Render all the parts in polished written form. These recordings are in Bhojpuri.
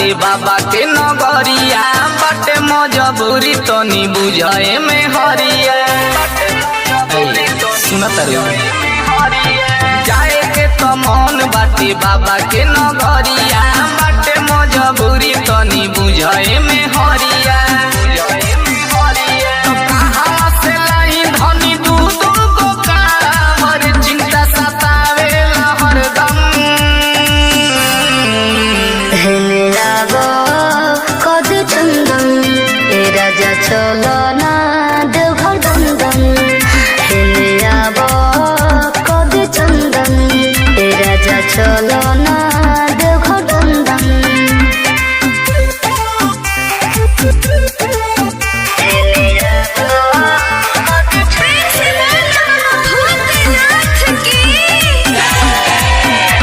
बाटे बाबा के नगरिया बाटे मजबूरी तनी बुझाए में हरिया सुनत जाए के तो मन बाटे बाबा के नगरिया बाटे मजबूरी तनी बुझाए में हरिया चलो ना देवघर दंदन हेले आबो कभी चंदन ए राजा चलो ना देवघर दंदन हेले आबो कभी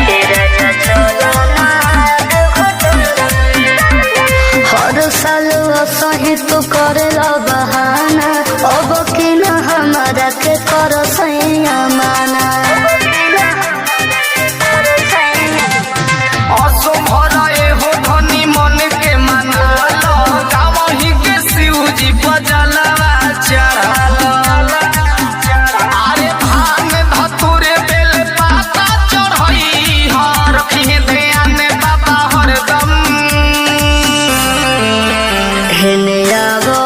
ए राजा चलो ना देवघर दंदन हर साल सही तो करेला बहाना अब कि न हमारा के कर सैया माना असो भराए हो धनी मन के मना लो गावही के शिवजी बजलवा चढ़ालो अरे भांग धतुरे बेल पाता चढ़ई हर रखी ध्यान बाबा हरदम हेले आबो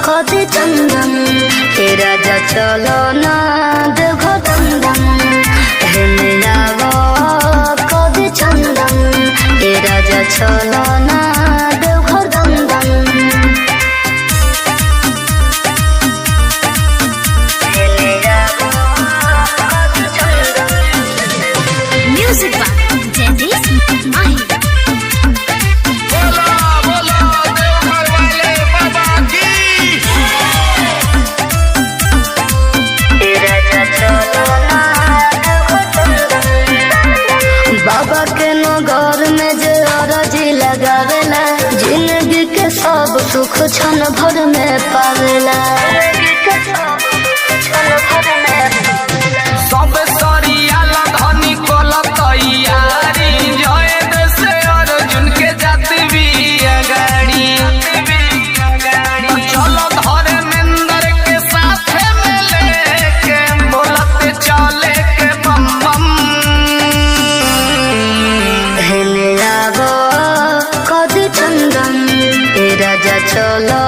कभी चंदन हे राजा चलो ना देवघर दंदन हेले आबो कभी चंदन हे राजा चलो ना देवघर दंदन हेले आबो कभी चंदन म्यूजिक बाय जयदीश माही बाबा के नगर में जे अरजी लगावेला जिंदगी के सब सुख क्षण भर में पावेला सब सरिया धनी कोल तैयारी जय देश अर्जुन के जाति भी अगाड़ी चलो धर्मेंद्र के साथ में लेके बोलते चले के बम बम हेले आबो कभी चंदन ए राजा चलो